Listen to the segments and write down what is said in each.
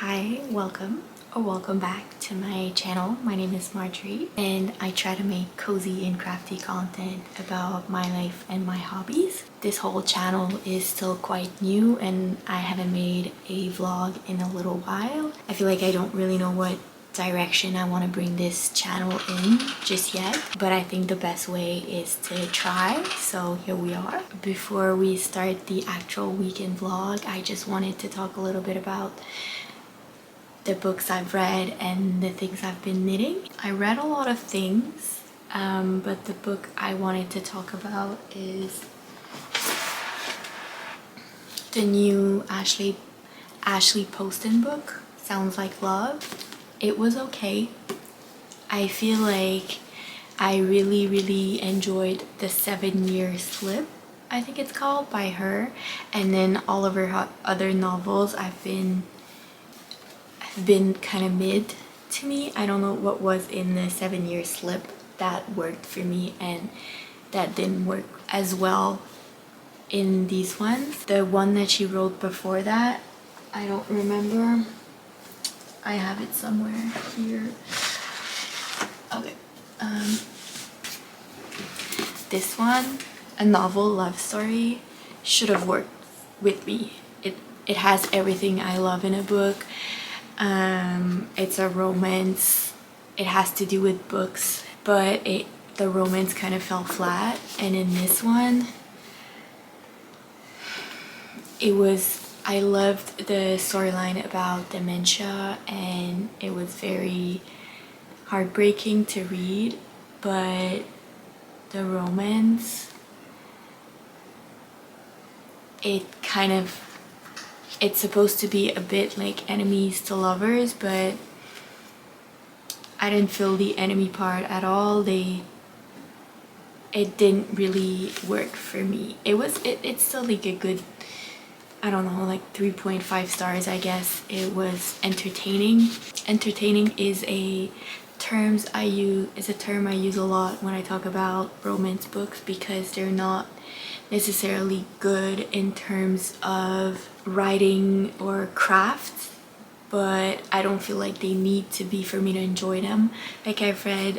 Hi, welcome or welcome back to my channel. My name is Marjorie and I try to make cozy and crafty content about my life and my hobbies. This whole channel is still quite new and I haven't made a vlog in a little while. I feel like I don't really know what direction I want to bring this channel in just yet, but I think the best way is to try, so here we are. Before we start the actual weekend vlog, I just wanted to talk a little bit about the books I've read and the things I've been knitting. I read a lot of things, but the book I wanted to talk about is the new Ashley Poston book, Sounds Like Love. It was okay. I feel like I really enjoyed the 7-Year Slip, I think it's called, by her, and then all of her other novels have been kind of mid to me. I don't know what was in the 7-Year Slip that worked for me and that didn't work as well in these ones. The one that she wrote before that, I don't remember. I have it somewhere here. Okay. This one, A Novel Love Story, should have worked with me. It has everything I love in a book. It's a romance. It has to do with books, but the romance kind of fell flat. And in this one, I loved the storyline about dementia, and it was very heartbreaking to read, but the romance, it's supposed to be a bit like enemies to lovers, but I didn't feel the enemy part at all. It didn't really work for me. It's still like a good, I don't know, like 3.5 stars, I guess. It was entertaining. Entertaining is a term I use a lot when I talk about romance books, because they're not necessarily good in terms of writing or craft, but I don't feel like they need to be for me to enjoy them. Like, I've read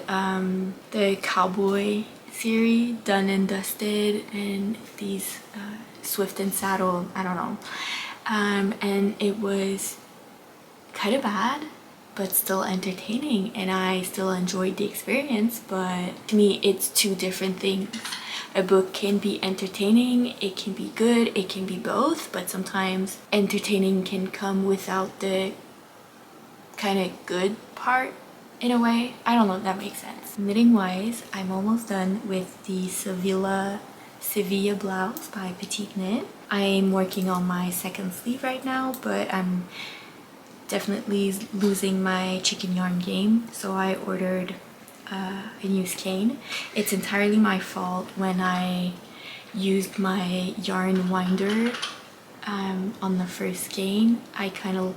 the Cowboy series, Done and Dusted, and these Swift and Saddle, I don't know, and it was kind of bad but still entertaining, and I still enjoyed the experience. But to me, it's two different things. A book can be entertaining, it can be good, it can be both, but sometimes entertaining can come without the kind of good part in a way. I don't know if that makes sense. Knitting wise, I'm almost done with the Sevilla blouse by Petite Knit. I'm working on my second sleeve right now, but I'm definitely losing my chicken yarn game, so I ordered a new skein. It's entirely my fault. When I used my yarn winder on the first skein, I kind of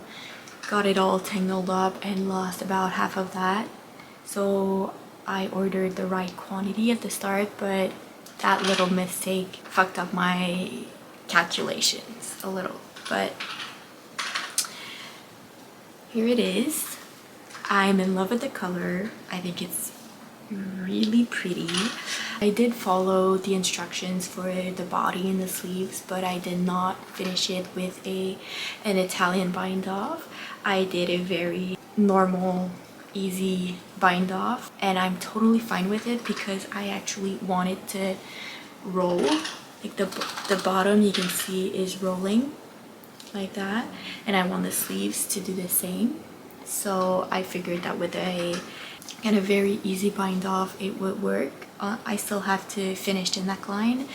got it all tangled up and lost about half of that. So I ordered the right quantity at the start, but that little mistake fucked up my calculations a little. But here it is. I'm in love with the color. I think it's really pretty. I did follow the instructions for the body and the sleeves, but I did not finish it with an Italian bind off. I did a very normal, easy bind off, and I'm totally fine with it because I actually wanted to roll. Like the bottom, you can see, is rolling like that, and I want the sleeves to do the same. So I figured that with a kind of very easy bind off it would work. I still have to finish the neckline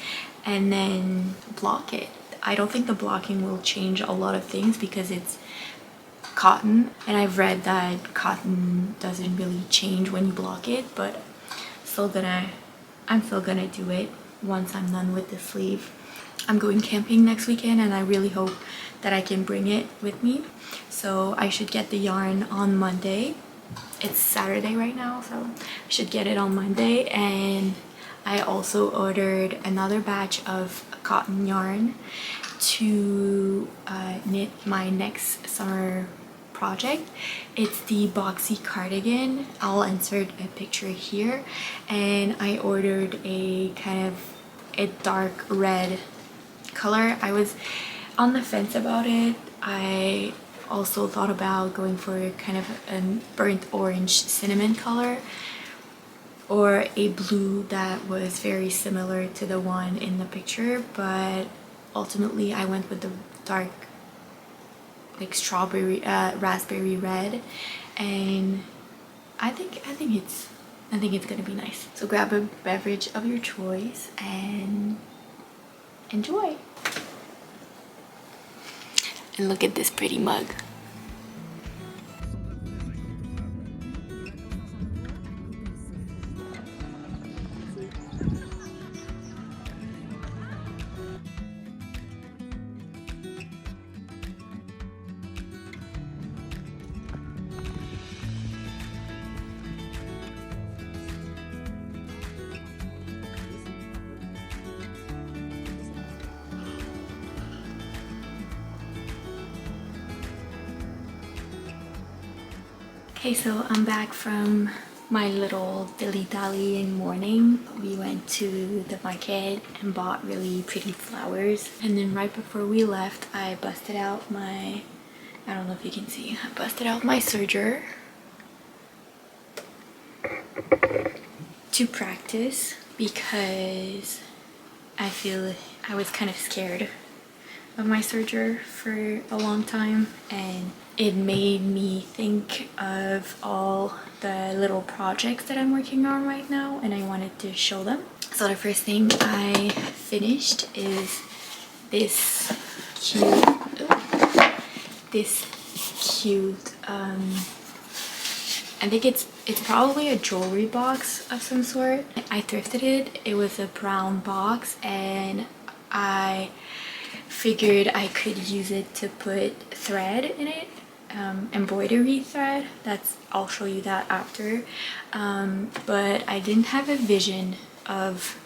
and then block it. I don't think the blocking will change a lot of things because it's cotton, and I've read that cotton doesn't really change when you block it, but I'm still gonna do it once I'm done with the sleeve. I'm going camping next weekend, and I really hope that I can bring it with me. So I should get the yarn on Monday. It's Saturday right now, so I should get it on Monday. And I also ordered another batch of cotton yarn to knit my next summer project. It's the boxy cardigan. I'll insert a picture here. And I ordered a kind of a dark red color. I was on the fence about it. I also thought about going for kind of a burnt orange cinnamon color, or a blue that was very similar to the one in the picture, but ultimately I went with the dark, like strawberry, raspberry red, and I think it's gonna be nice. So grab a beverage of your choice and enjoy. And look at this pretty mug. Okay, so I'm back from my little dilly-dallying morning. We went to the market and bought really pretty flowers. And then right before we left, I busted out my, I don't know if you can see, I busted out my serger to practice because I feel I was kind of scared of my serger for a long time, and it made me think of all the little projects that I'm working on right now, and I wanted to show them. So the first thing I finished is this cute I think it's probably a jewelry box of some sort. I thrifted it. It was a brown box, and I figured I could use it to put thread in it, embroidery thread. I'll show you that after, but I didn't have a vision of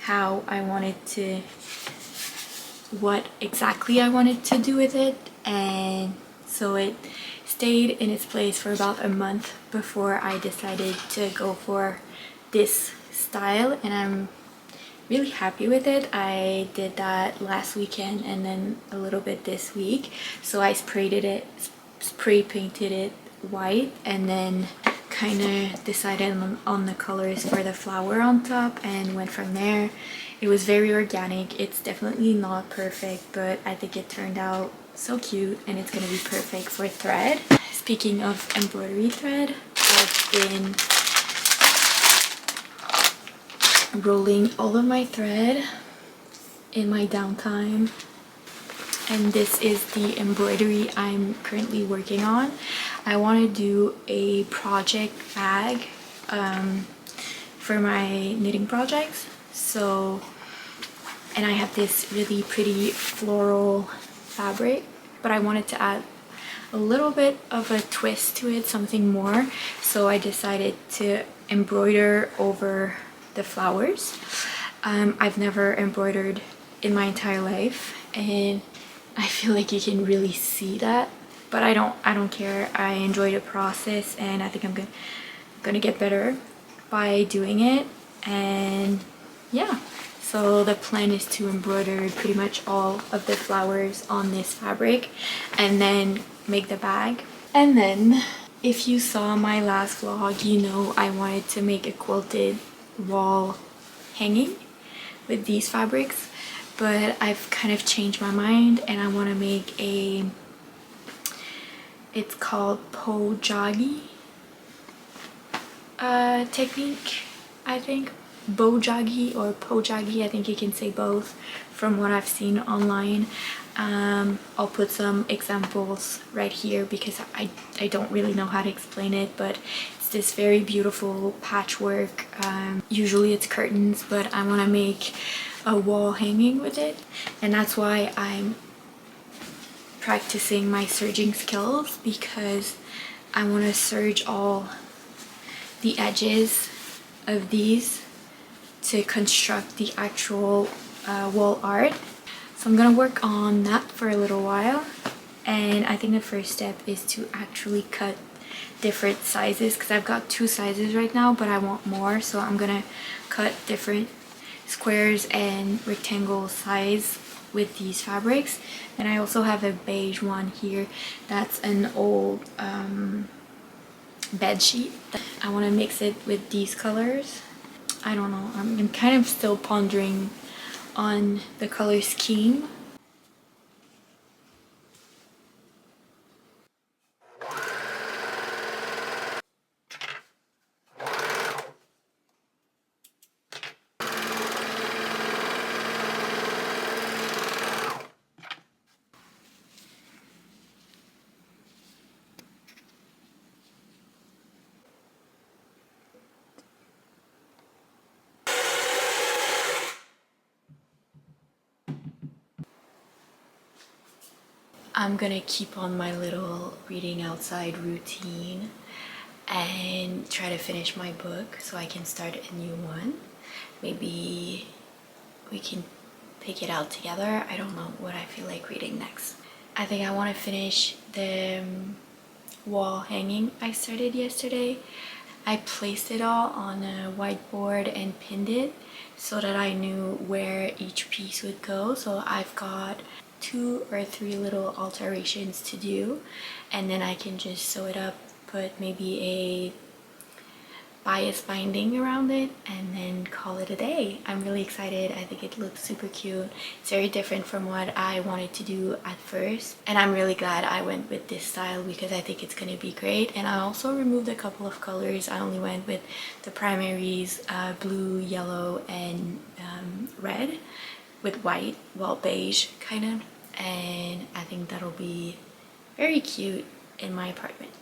how I wanted to, what exactly I wanted to do with it, and so it stayed in its place for about a month before I decided to go for this style, and I'm really happy with it. I did that last weekend and then a little bit this week. So I spray painted it white, and then kind of decided on the colors for the flower on top and went from there. It was very organic. It's definitely not perfect, but I think it turned out so cute, and it's gonna be perfect for thread. Speaking of embroidery thread, I've been rolling all of my thread in my downtime, and this is the embroidery I'm currently working on. I want to do a project bag for my knitting projects, so, and I have this really pretty floral fabric, but I wanted to add a little bit of a twist to it, something more, so I decided to embroider over the flowers. I've never embroidered in my entire life, and I feel like you can really see that, but I don't care. I enjoy the process, and I think I'm gonna get better by doing it. And yeah, so the plan is to embroider pretty much all of the flowers on this fabric and then make the bag. And then if you saw my last vlog, you know I wanted to make a quilted wall hanging with these fabrics, but I've kind of changed my mind, and I want to make it's called pojagi technique, I think. Bojagi or pojagi, I think you can say both from what I've seen online. I'll put some examples right here because I don't really know how to explain it, but it's this very beautiful patchwork. Usually it's curtains, but I want to make a wall hanging with it, and that's why I'm practicing my serging skills, because I want to serge all the edges of these to construct the actual wall art. So I'm gonna work on that for a little while, And I think the first step is to actually cut different sizes, because I've got 2 sizes right now, but I want more, so I'm gonna cut different squares and rectangle size with these fabrics. And I also have a beige one here that's an old bed sheet. I want to mix it with these colors. I don't know, I'm kind of still pondering on the color scheme. I'm gonna keep on my little reading outside routine and try to finish my book so I can start a new one. Maybe we can pick it out together. I don't know what I feel like reading next. I think I want to finish the wall hanging I started yesterday. I placed it all on a whiteboard and pinned it so that I knew where each piece would go. So I've got 2 or 3 little alterations to do, and then I can just sew it up, put maybe a bias binding around it, and then call it a day. I'm really excited. I think it looks super cute. It's very different from what I wanted to do at first, and I'm really glad I went with this style because I think it's going to be great. And I also removed a couple of colors. I only went with the primaries, blue, yellow, and red with white, well, beige kind of, and I think that'll be very cute in my apartment.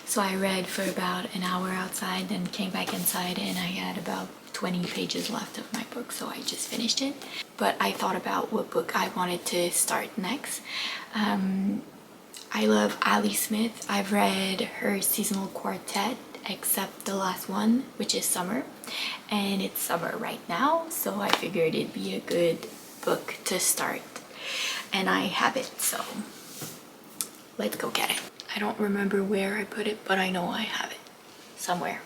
So I read for about an hour outside, then came back inside, and I had about 20 pages left of my book, so I just finished it. But I thought about what book I wanted to start next. I love Ali Smith. I've read her seasonal quartet, except the last one, which is Summer. And it's summer right now, so I figured it'd be a good book to start. And I have it, so let's go get it. I don't remember where I put it, but I know I have it somewhere.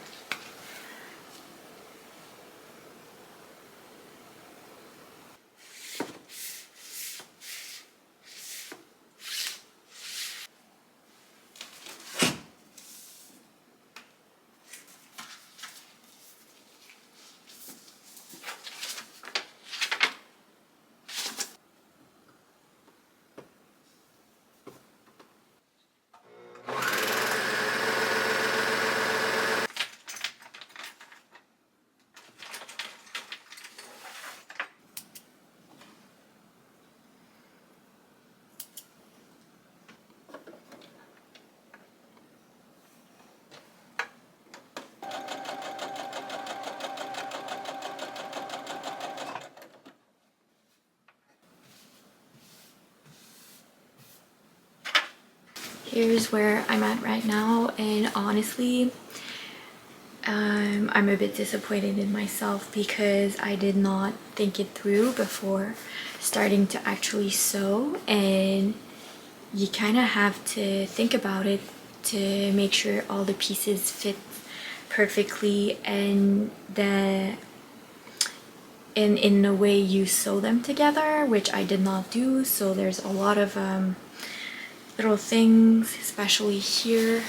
Here's where I'm at right now, and honestly, I'm a bit disappointed in myself because I did not think it through before starting to actually sew, and you kind of have to think about it to make sure all the pieces fit perfectly and in the way you sew them together, which I did not do. So there's a lot of little things, especially here,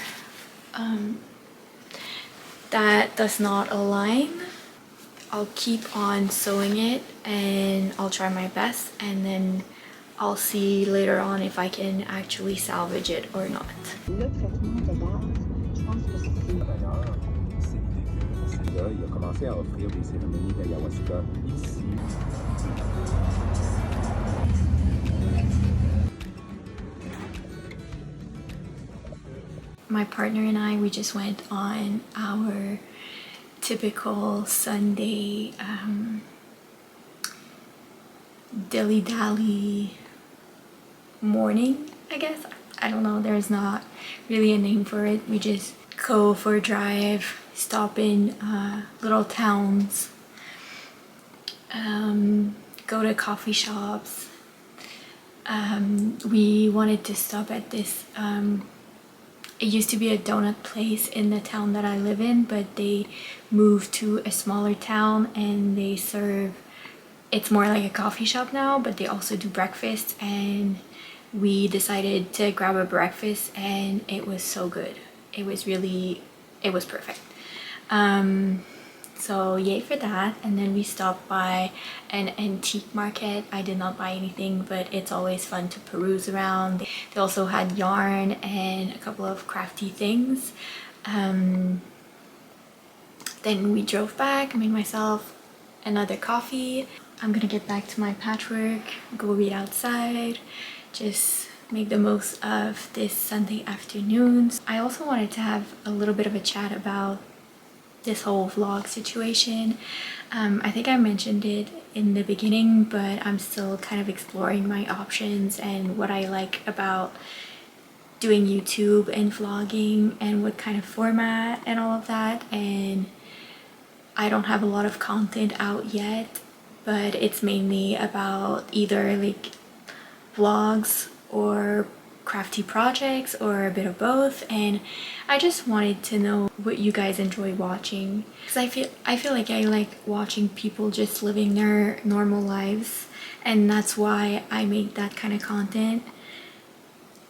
that does not align. I'll keep on sewing it and I'll try my best, and then I'll see later on if I can actually salvage it or not. Le traitement de base, je pense que c'est... D'ailleurs, c'est l'idée que il a commencé à offrir des cérémonies d'ayahuasca ici. My partner and I, we just went on our typical Sunday dilly-dally morning, I guess. I don't know, there's not really a name for it. We just go for a drive, stop in little towns, go to coffee shops. We wanted to stop at this, it used to be a donut place in the town that I live in, but they moved to a smaller town and they serve, it's more like a coffee shop now, but they also do breakfast, and we decided to grab a breakfast and it was so good. It was perfect. So yay for that. And then we stopped by an antique market. I did not buy anything, but it's always fun to peruse around. They also had yarn and a couple of crafty things. Then we drove back, made myself another coffee. I'm gonna get back to my patchwork, go read outside, just make the most of this Sunday afternoon. I also wanted to have a little bit of a chat about this whole vlog situation. I think I mentioned it in the beginning, but I'm still kind of exploring my options and what I like about doing YouTube and vlogging and what kind of format and all of that. And I don't have a lot of content out yet, but it's mainly about either like vlogs or crafty projects or a bit of both, and I just wanted to know what you guys enjoy watching, because I feel like I like watching people just living their normal lives, and that's why I make that kind of content.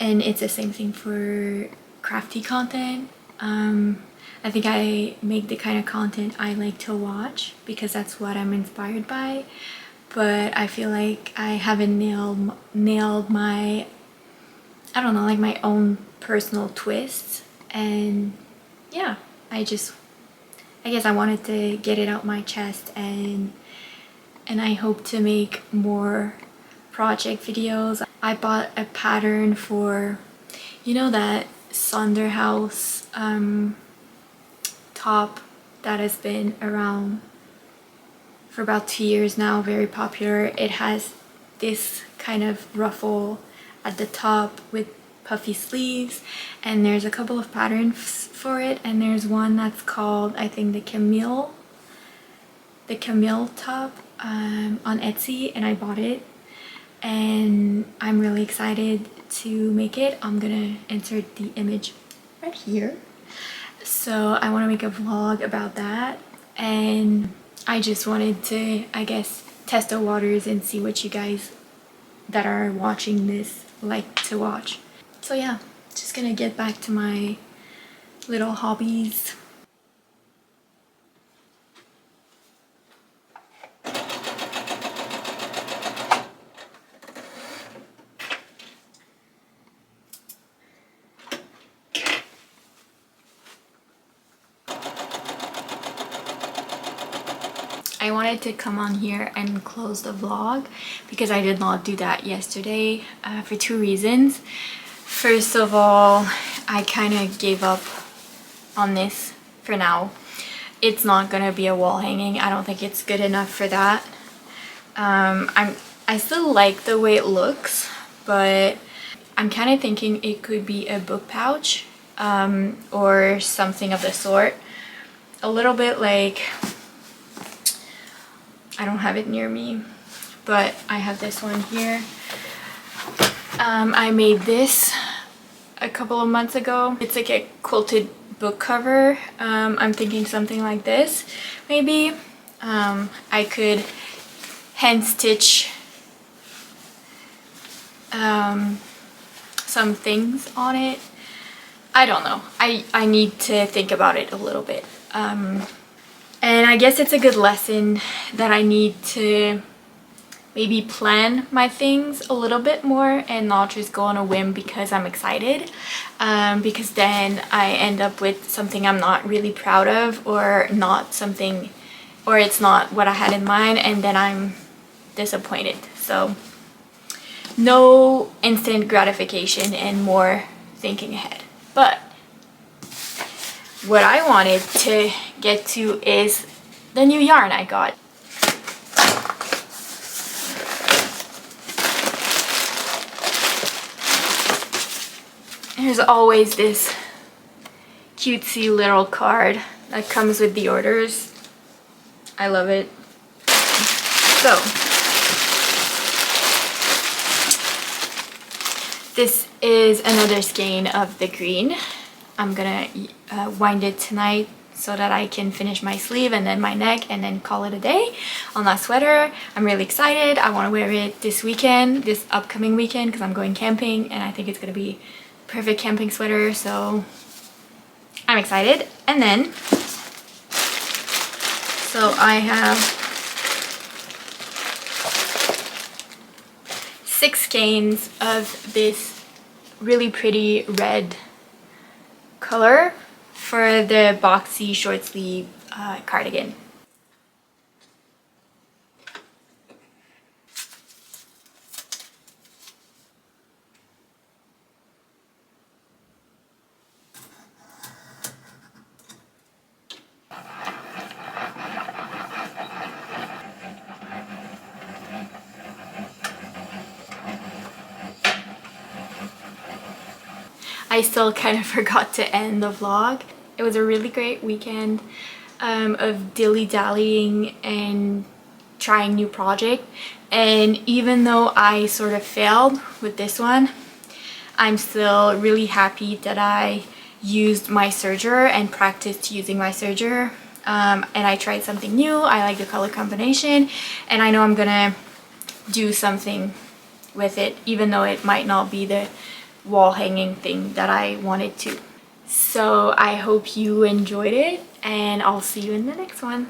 And it's the same thing for crafty content. I think I make the kind of content I like to watch because that's what I'm inspired by, but I feel like I haven't nailed my, I don't know, like my own personal twists. And yeah, I guess I wanted to get it out my chest, and I hope to make more project videos. I bought a pattern for, you know, that Sonder House top that has been around for about 2 years now, very popular. It has this kind of ruffle at the top with puffy sleeves, and there's a couple of patterns for it, and there's one that's called, I think, the camille top on Etsy, and I bought it and I'm really excited to make it. I'm gonna insert the image right here. So I want to make a vlog about that, and I just wanted to, I guess, test the waters and see what you guys that are watching this like to watch. So yeah, just gonna get back to my little hobbies. I wanted to come on here and close the vlog because I did not do that yesterday for 2 reasons. First of all, I kind of gave up on this for now. It's not gonna be a wall hanging. I don't think it's good enough for that. I still like the way it looks, but I'm kind of thinking it could be a book pouch or something of the sort. A little bit like, I don't have it near me, but I have this one here. I made this a couple of months ago. It's like a quilted book cover. I'm thinking something like this, maybe. I could hand stitch some things on it. I don't know. I need to think about it a little bit. And I guess it's a good lesson that I need to maybe plan my things a little bit more and not just go on a whim because I'm excited, because then I end up with something I'm not really proud of, or not something, or it's not what I had in mind, and then I'm disappointed. So no instant gratification and more thinking ahead. But what I wanted to get to is the new yarn I got. There's always this cutesy little card that comes with the orders. I love it. So this is another skein of the green. I'm gonna wind it tonight so that I can finish my sleeve and then my neck and then call it a day on that sweater. I'm really excited. I want to wear it this weekend, this upcoming weekend, because I'm going camping and I think it's gonna be perfect camping sweater, so I'm excited. And then so I have 6 skeins of this really pretty red color for the boxy short sleeve cardigan. I still kind of forgot to end the vlog. It was a really great weekend of dilly-dallying and trying new project, and even though I sort of failed with this one, I'm still really happy that I used my serger and practiced using my serger, and I tried something new. I like the color combination and I know I'm gonna do something with it, even though it might not be the wall hanging thing that I wanted to. So I hope you enjoyed it and I'll see you in the next one.